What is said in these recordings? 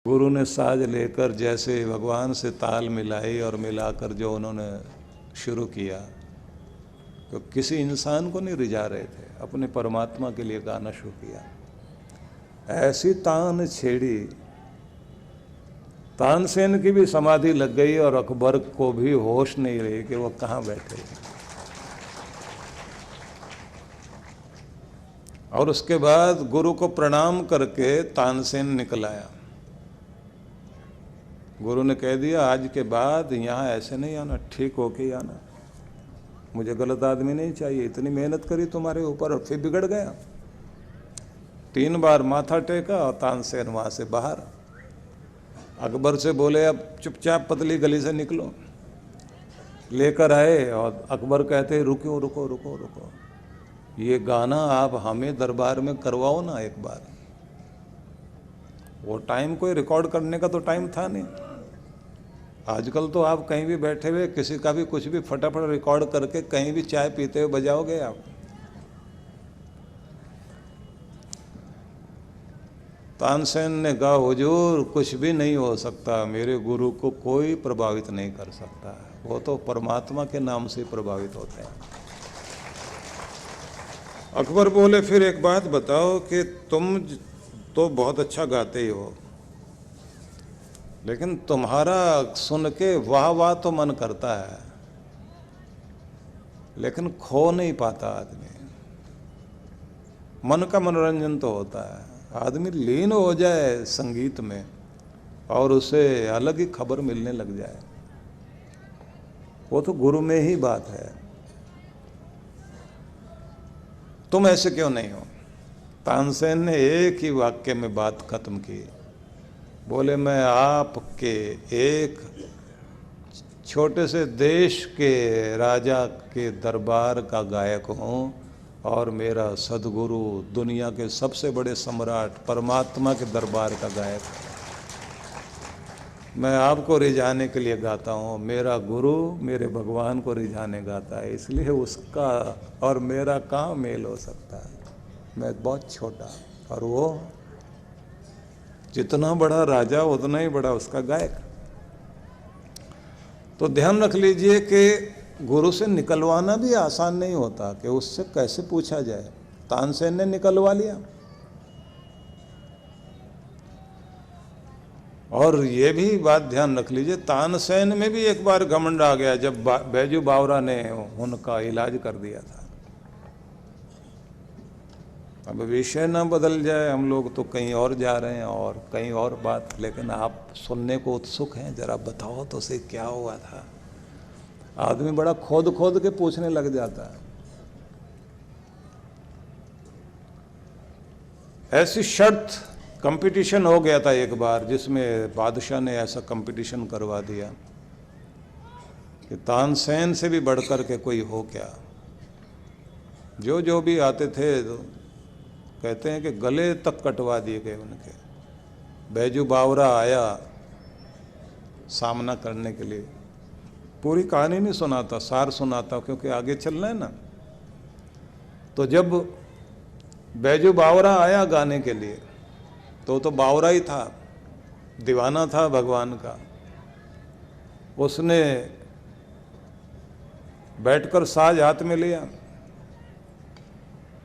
गुरु ने साज लेकर जैसे भगवान से ताल मिलाई और मिलाकर जो उन्होंने शुरू किया, तो किसी इंसान को नहीं रिझा रहे थे, अपने परमात्मा के लिए गाना शुरू किया। ऐसी तान छेड़ी, तानसेन की भी समाधि लग गई और अकबर को भी होश नहीं रही कि वो कहाँ बैठे। और उसके बाद गुरु को प्रणाम करके तानसेन निकल आया। गुरु ने कह दिया आज के बाद यहाँ ऐसे नहीं आना, ठीक होके ही आना, मुझे गलत आदमी नहीं चाहिए। इतनी मेहनत करी तुम्हारे ऊपर और फिर बिगड़ गया। 3 बार माथा टेका और तानसेन वहाँ से बाहर। अकबर से बोले अब चुपचाप पतली गली से निकलो। लेकर आए और अकबर कहते रुको रुको रुको रुको, ये गाना आप हमें दरबार में करवाओ ना एक बार। वो टाइम कोई रिकॉर्ड करने का तो टाइम था नहीं। आजकल तो आप कहीं भी बैठे हुए किसी का भी कुछ भी फटाफट रिकॉर्ड करके कहीं भी चाय पीते हुए बजाओगे आप। तानसेन ने कहा हुजूर कुछ भी नहीं हो सकता, मेरे गुरु को कोई प्रभावित नहीं कर सकता, वो तो परमात्मा के नाम से प्रभावित होते हैं। अकबर बोले फिर एक बात बताओ कि तुम तो बहुत अच्छा गाते ही हो, लेकिन तुम्हारा सुन के वाह वाह तो मन करता है, लेकिन खो नहीं पाता आदमी। मन का मनोरंजन तो होता है, आदमी लीन हो जाए संगीत में और उसे अलग ही खबर मिलने लग जाए, वो तो गुरु में ही बात है। तुम ऐसे क्यों नहीं हो? तानसेन ने एक ही वाक्य में बात खत्म की। बोले मैं आपके एक छोटे से देश के राजा के दरबार का गायक हूँ और मेरा सदगुरु दुनिया के सबसे बड़े सम्राट परमात्मा के दरबार का गायक है। मैं आपको रिझाने के लिए गाता हूँ, मेरा गुरु मेरे भगवान को रिझाने गाता है, इसलिए उसका और मेरा कहाँ मेल हो सकता है। मैं बहुत छोटा और वो जितना बड़ा राजा उतना ही बड़ा उसका गायक। तो ध्यान रख लीजिए कि गुरु से निकलवाना भी आसान नहीं होता कि उससे कैसे पूछा जाए। तानसेन ने निकलवा लिया। और ये भी बात ध्यान रख लीजिए, तानसेन में भी एक बार घमंड आ गया जब बैजू बावरा ने उनका इलाज कर दिया था। अब विषय ना बदल जाए, हम लोग तो कहीं और जा रहे हैं और कहीं और बात, लेकिन आप सुनने को उत्सुक हैं, जरा बताओ तो सही क्या हुआ था। आदमी बड़ा खोद खोद के पूछने लग जाता है। ऐसी शर्त कंपटीशन हो गया था एक बार, जिसमें बादशाह ने ऐसा कंपटीशन करवा दिया कि तानसेन से भी बढ़कर के कोई हो क्या। जो जो भी आते थे तो कहते हैं कि गले तक कटवा दिए गए उनके। बैजू बावरा आया सामना करने के लिए, पूरी कहानी नहीं सुनाता, सार सुनाता क्योंकि आगे चलना है ना। तो जब बैजू बावरा आया गाने के लिए तो बावरा ही था, दीवाना था भगवान का। उसने बैठकर साज हाथ में लिया।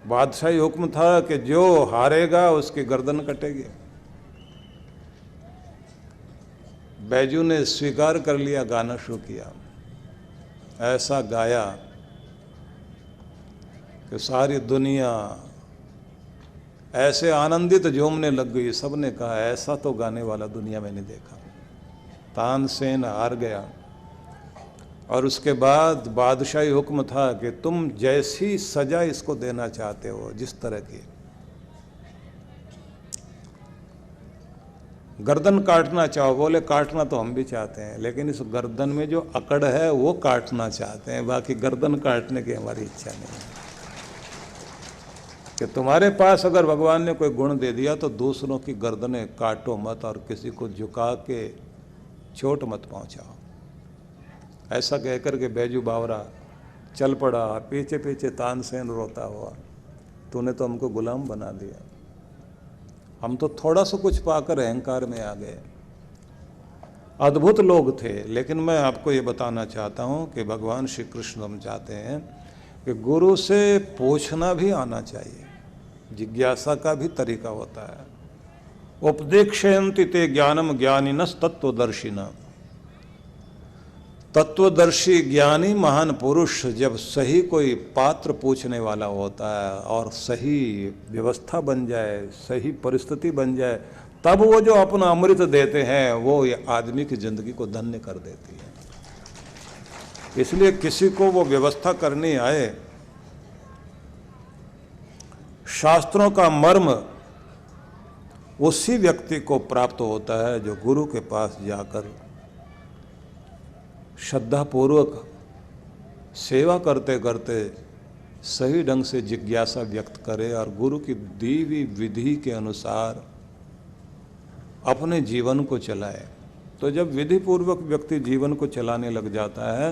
बादशाही हुक्म था कि जो हारेगा उसकी गर्दन कटेगी। बैजू ने स्वीकार कर लिया, गाना शुरू किया। ऐसा गाया कि सारी दुनिया ऐसे आनंदित झूमने लग गई। सबने कहा ऐसा तो गाने वाला दुनिया में नहीं देखा। तानसेन हार गया और उसके बाद बादशाही हुक्म था कि तुम जैसी सजा इसको देना चाहते हो, जिस तरह की, गर्दन काटना चाहो। बोले काटना तो हम भी चाहते हैं, लेकिन इस गर्दन में जो अकड़ है वो काटना चाहते हैं, बाकी गर्दन काटने की हमारी इच्छा नहीं है। कि तुम्हारे पास अगर भगवान ने कोई गुण दे दिया तो दूसरों की गर्दनें काटो मत और किसी को झुका के चोट मत पहुंचाओ। ऐसा कहकर के बैजू बावरा चल पड़ा। पीछे पीछे तानसेन रोता हुआ, तूने तो हमको गुलाम बना दिया। हम तो थोड़ा सा कुछ पाकर अहंकार में आ गए। अद्भुत लोग थे, लेकिन मैं आपको ये बताना चाहता हूँ कि भगवान श्री कृष्ण समझाते हैं कि गुरु से पूछना भी आना चाहिए, जिज्ञासा का भी तरीका होता है। उपदेक्षयन्ति ते ज्ञानम ज्ञानिनस तत्वदर्शिना। तत्वदर्शी ज्ञानी महान पुरुष जब सही कोई पात्र पूछने वाला होता है और सही व्यवस्था बन जाए, सही परिस्थिति बन जाए, तब वो जो अपना अमृत देते हैं वो ये आदमी की जिंदगी को धन्य कर देती है। इसलिए किसी को वो व्यवस्था करनी आए, शास्त्रों का मर्म उसी व्यक्ति को प्राप्त होता है जो गुरु के पास जाकर श्रद्धापूर्वक सेवा करते करते सही ढंग से जिज्ञासा व्यक्त करे और गुरु की दी हुई विधि के अनुसार अपने जीवन को चलाए। तो जब विधि पूर्वक व्यक्ति जीवन को चलाने लग जाता है,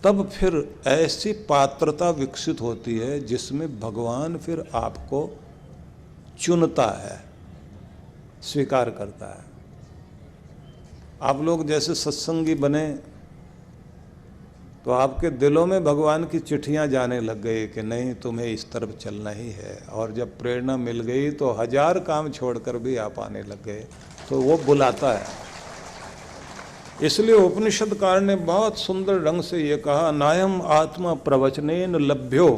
तब फिर ऐसी पात्रता विकसित होती है जिसमें भगवान फिर आपको चुनता है, स्वीकार करता है। आप लोग जैसे सत्संगी बने तो आपके दिलों में भगवान की चिट्ठियां जाने लग गई कि नहीं, तुम्हें इस तरफ चलना ही है। और जब प्रेरणा मिल गई तो 1000 काम छोड़कर भी आप आने लग गए, तो वो बुलाता है। इसलिए उपनिषदकार ने बहुत सुंदर ढंग से ये कहा, नायम आत्मा प्रवचनेन लभ्यो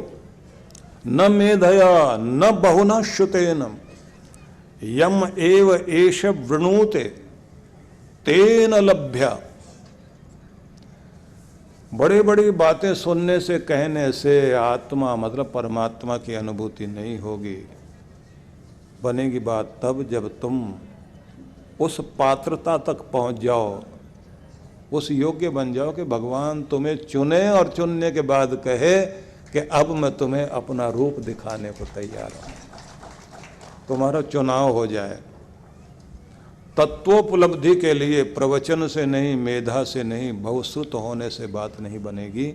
न मेधया न बहुना श्रुतेन यम एव एष वृणुते तेन लभ्या। बड़ी बड़ी बातें सुनने से, कहने से आत्मा मतलब परमात्मा की अनुभूति नहीं होगी। बनेगी बात तब जब तुम उस पात्रता तक पहुंच जाओ, उस योग्य बन जाओ कि भगवान तुम्हें चुने और चुनने के बाद कहे कि अब मैं तुम्हें अपना रूप दिखाने को तैयार हूं। तुम्हारा चुनाव हो जाए। तत्वोपलब्धि के लिए प्रवचन से नहीं, मेधा से नहीं, बहुश्रुत होने से बात नहीं बनेगी।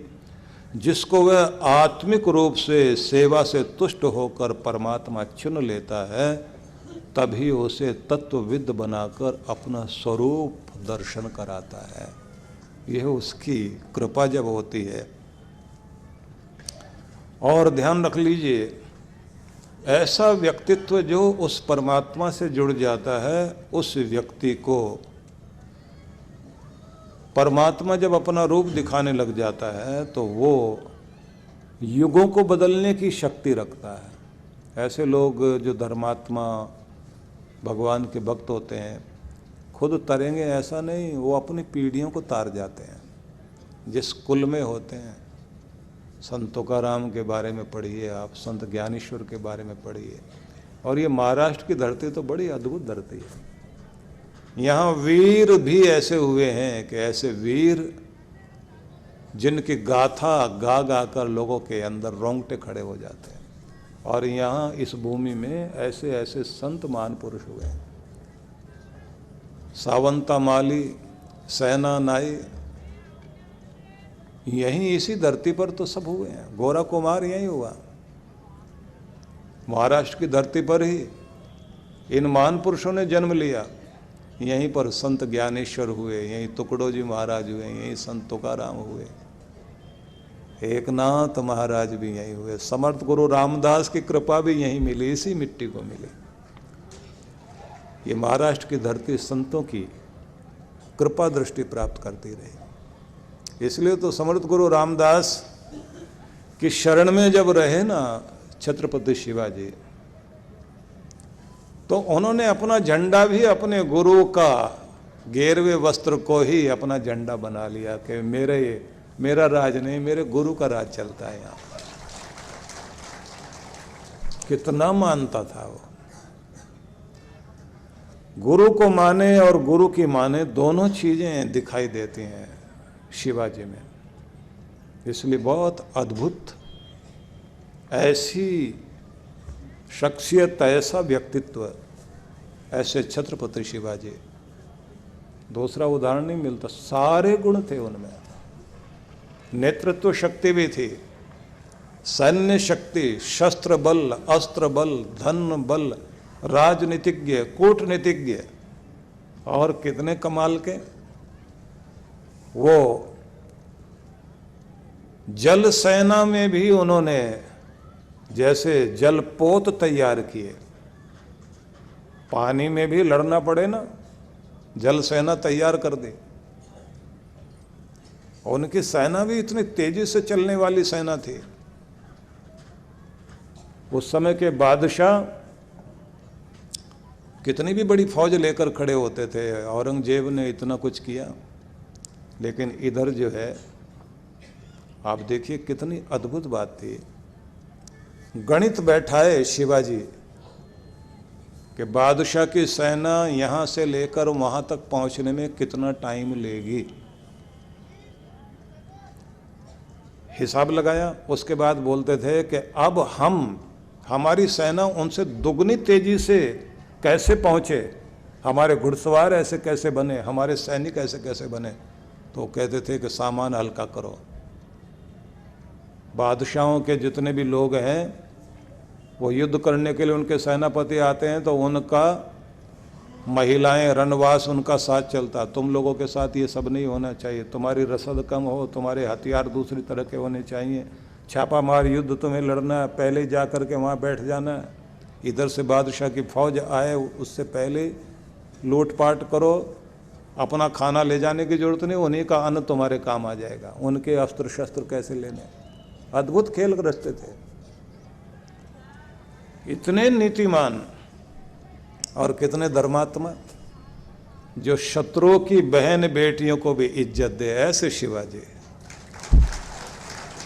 जिसको वह आत्मिक रूप से सेवा से तुष्ट होकर परमात्मा चुन लेता है, तभी उसे तत्वविद बनाकर अपना स्वरूप दर्शन कराता है। यह उसकी कृपा जब होती है। और ध्यान रख लीजिए, ऐसा व्यक्तित्व जो उस परमात्मा से जुड़ जाता है, उस व्यक्ति को परमात्मा जब अपना रूप दिखाने लग जाता है तो वो युगों को बदलने की शक्ति रखता है। ऐसे लोग जो धर्मात्मा भगवान के भक्त होते हैं, खुद तरेंगे ऐसा नहीं, वो अपनी पीढ़ियों को तार जाते हैं। जिस कुल में होते हैं, संत तुकाराम के बारे में पढ़िए आप, संत ज्ञानेश्वर के बारे में पढ़िए। और ये महाराष्ट्र की धरती तो बड़ी अद्भुत धरती है। यहाँ वीर भी ऐसे हुए हैं कि ऐसे वीर जिनकी गाथा गा गा कर लोगों के अंदर रोंगटे खड़े हो जाते हैं। और यहाँ इस भूमि में ऐसे ऐसे संत महान पुरुष हुए हैं। सावंता माली, सेना नाई, यहीं इसी धरती पर तो सब हुए हैं। गोरा कुमार यहीं हुआ, महाराष्ट्र की धरती पर ही इन महान पुरुषों ने जन्म लिया। यहीं पर संत ज्ञानेश्वर हुए, यहीं तुकडोजी महाराज हुए, यहीं संत तुकाराम हुए, एकनाथ महाराज भी यहीं हुए, समर्थ गुरु रामदास की कृपा भी यहीं मिली, इसी मिट्टी को मिली। ये महाराष्ट्र की धरती संतों की कृपा दृष्टि प्राप्त करती रही। इसलिए तो समर्थ गुरु रामदास की शरण में जब रहे ना छत्रपति शिवाजी, तो उन्होंने अपना झंडा भी अपने गुरु का गेरवे वस्त्र को ही अपना झंडा बना लिया कि मेरा राज नहीं, मेरे गुरु का राज चलता है यहाँ। कितना मानता था वो। गुरु को माने और गुरु की माने, दोनों चीजें दिखाई देती हैं शिवाजी में। इसलिए बहुत अद्भुत ऐसी शख्सियत, ऐसा व्यक्तित्व, ऐसे छत्रपति शिवाजी। दूसरा उदाहरण नहीं मिलता। सारे गुण थे उनमें। नेतृत्व शक्ति भी थी, सैन्य शक्ति, शस्त्र बल, अस्त्र बल, धन बल, राजनीतिज्ञ, कूटनीतिज्ञ और कितने कमाल के। वो जल सेना में भी उन्होंने जैसे जलपोत तैयार किए, पानी में भी लड़ना पड़े ना, जल सेना तैयार कर दी। उनकी सेना भी इतनी तेजी से चलने वाली सेना थी। उस समय के बादशाह कितनी भी बड़ी फौज लेकर खड़े होते थे, औरंगजेब ने इतना कुछ किया, लेकिन इधर जो है आप देखिए कितनी अद्भुत बात थी। गणित बैठाए शिवाजी कि बादशाह की सेना यहाँ से लेकर वहाँ तक पहुँचने में कितना टाइम लेगी, हिसाब लगाया। उसके बाद बोलते थे कि अब हमारी सेना उनसे दुगनी तेजी से कैसे पहुँचे, हमारे घुड़सवार ऐसे कैसे बने, हमारे सैनिक ऐसे कैसे बने। तो कहते थे कि सामान हल्का करो। बादशाहों के जितने भी लोग हैं वो युद्ध करने के लिए उनके सेनापति आते हैं तो उनका महिलाएं, रनवास उनका साथ चलता। तुम लोगों के साथ ये सब नहीं होना चाहिए, तुम्हारी रसद कम हो, तुम्हारे हथियार दूसरी तरह के होने चाहिए, छापा मार युद्ध तुम्हें लड़ना है, पहले जा कर के वहाँ बैठ जाना है, इधर से बादशाह की फौज आए उससे पहले लूटपाट करो, अपना खाना ले जाने की जरूरत नहीं, उन्हीं का अन्न तुम्हारे काम आ जाएगा, उनके अस्त्र शस्त्र कैसे लेने। अद्भुत खेल रचते थे, इतने नीतिमान और कितने धर्मात्मा, जो शत्रुओं की बहन बेटियों को भी इज्जत दे, ऐसे शिवाजी।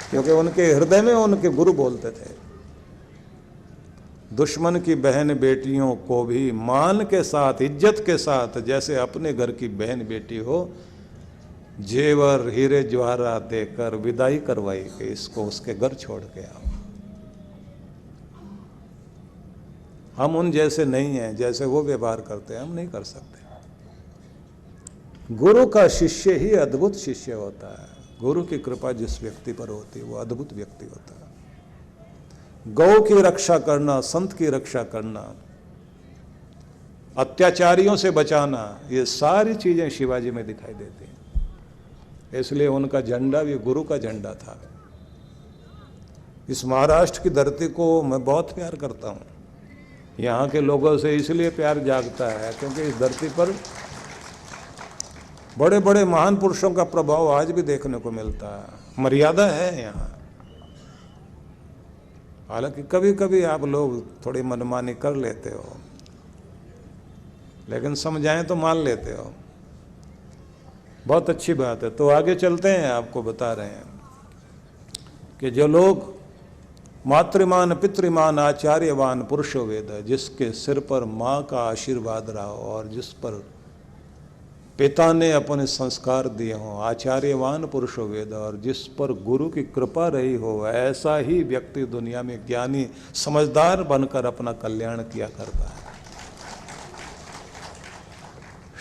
क्योंकि उनके हृदय में उनके गुरु बोलते थे, दुश्मन की बहन बेटियों को भी मान के साथ, इज्जत के साथ, जैसे अपने घर की बहन बेटी हो, जेवर हीरे जवाहरात देकर विदाई करवाई कि इसको उसके घर छोड़ के आओ। हम उन जैसे नहीं हैं, जैसे वो व्यवहार करते हैं हम नहीं कर सकते। गुरु का शिष्य ही अद्भुत शिष्य होता है। गुरु की कृपा जिस व्यक्ति पर होती है वो अद्भुत व्यक्ति होता है। गौ की रक्षा करना, संत की रक्षा करना, अत्याचारियों से बचाना, ये सारी चीजें शिवाजी में दिखाई देती हैं। इसलिए उनका झंडा भी गुरु का झंडा था। इस महाराष्ट्र की धरती को मैं बहुत प्यार करता हूँ। यहाँ के लोगों से इसलिए प्यार जागता है क्योंकि इस धरती पर बड़े बड़े महान पुरुषों का प्रभाव आज भी देखने को मिलता है। मर्यादा है यहाँ। हालांकि कभी कभी आप लोग थोड़ी मनमानी कर लेते हो, लेकिन समझाएं तो मान लेते हो। बहुत अच्छी बात है। तो आगे चलते हैं, आपको बता रहे हैं कि जो लोग मातृमान पितृमान आचार्यवान पुरुषो वेद, जिसके सिर पर माँ का आशीर्वाद रहा हो और जिस पर पिता ने अपने संस्कार दिए हों, आचार्यवान पुरुषो वेद, और जिस पर गुरु की कृपा रही हो, ऐसा ही व्यक्ति दुनिया में ज्ञानी समझदार बनकर अपना कल्याण किया करता है।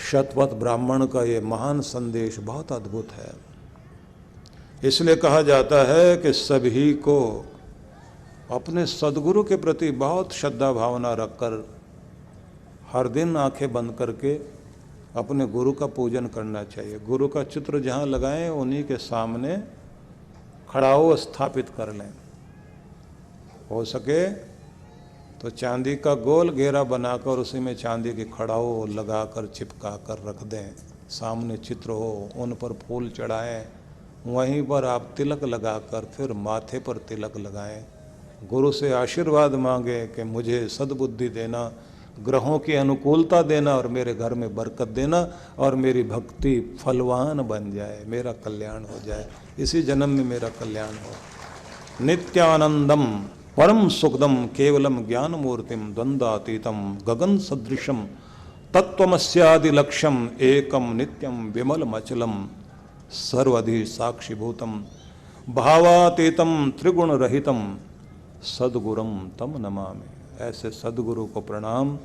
शतपथ ब्राह्मण का ये महान संदेश बहुत अद्भुत है। इसलिए कहा जाता है कि सभी को अपने सदगुरु के प्रति बहुत श्रद्धा भावना रखकर हर दिन आंखें बंद करके अपने गुरु का पूजन करना चाहिए। गुरु का चित्र जहाँ लगाएं उन्हीं के सामने खड़ाओ स्थापित कर लें। हो सके तो चांदी का गोल घेरा बनाकर उसी में चांदी की खड़ाओ लगाकर चिपका कर रख दें। सामने चित्र हो, उन पर फूल चढ़ाएं, वहीं पर आप तिलक लगाकर फिर माथे पर तिलक लगाएं। गुरु से आशीर्वाद मांगे कि मुझे सद्बुद्धि देना, ग्रहों की अनुकूलता देना और मेरे घर में बरकत देना और मेरी भक्ति फलवान बन जाए, मेरा कल्याण हो जाए, इसी जन्म में मेरा कल्याण हो। नित्यानंदम परम सुखदम केवलम ज्ञान मूर्तिम द्वंद्वातीतम गगन सदृशम तत्वमस्यादि लक्ष्यम एकम नित्यम विमलम अचलम सर्वधि साक्षिभूतम भावातीतम त्रिगुण रहितम सद्गुरुम तम नमामि। ऐसे सद्गुरु को प्रणाम,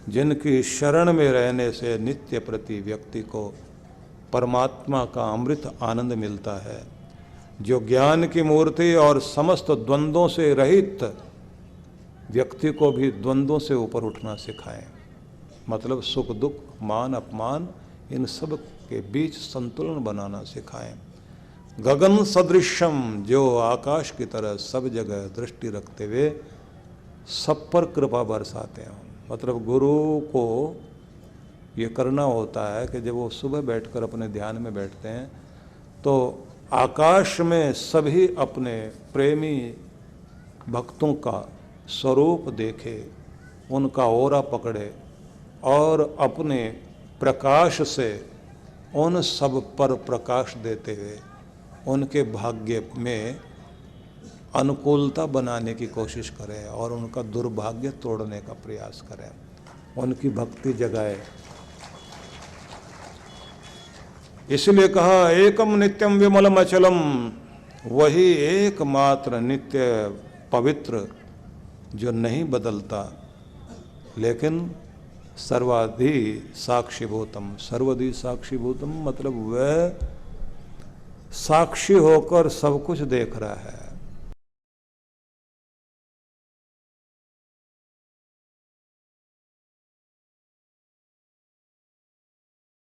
जिनकी शरण में रहने से नित्य प्रति व्यक्ति को परमात्मा का अमृत आनंद मिलता है, जो ज्ञान की मूर्ति और समस्त द्वंद्वों से रहित व्यक्ति को भी द्वंद्वों से ऊपर उठना सिखाएं, मतलब सुख दुख मान अपमान इन सब के बीच संतुलन बनाना सिखाएं। गगन सदृशम, जो आकाश की तरह सब जगह दृष्टि रखते हुए सब पर कृपा बरसाते हैं। मतलब गुरु को ये करना होता है कि जब वो सुबह बैठकर अपने ध्यान में बैठते हैं तो आकाश में सभी अपने प्रेमी भक्तों का स्वरूप देखे, उनका ओरा पकड़े और अपने प्रकाश से उन सब पर प्रकाश देते हुए उनके भाग्य में अनुकूलता बनाने की कोशिश करें और उनका दुर्भाग्य तोड़ने का प्रयास करें, उनकी भक्ति जगाए। इसलिए कहा एकम नित्यम विमलम अचलम, वही एकमात्र नित्य पवित्र जो नहीं बदलता, लेकिन सर्वाधि साक्षीभूतम, सर्वधि साक्षीभूतम मतलब वह साक्षी होकर सब कुछ देख रहा है,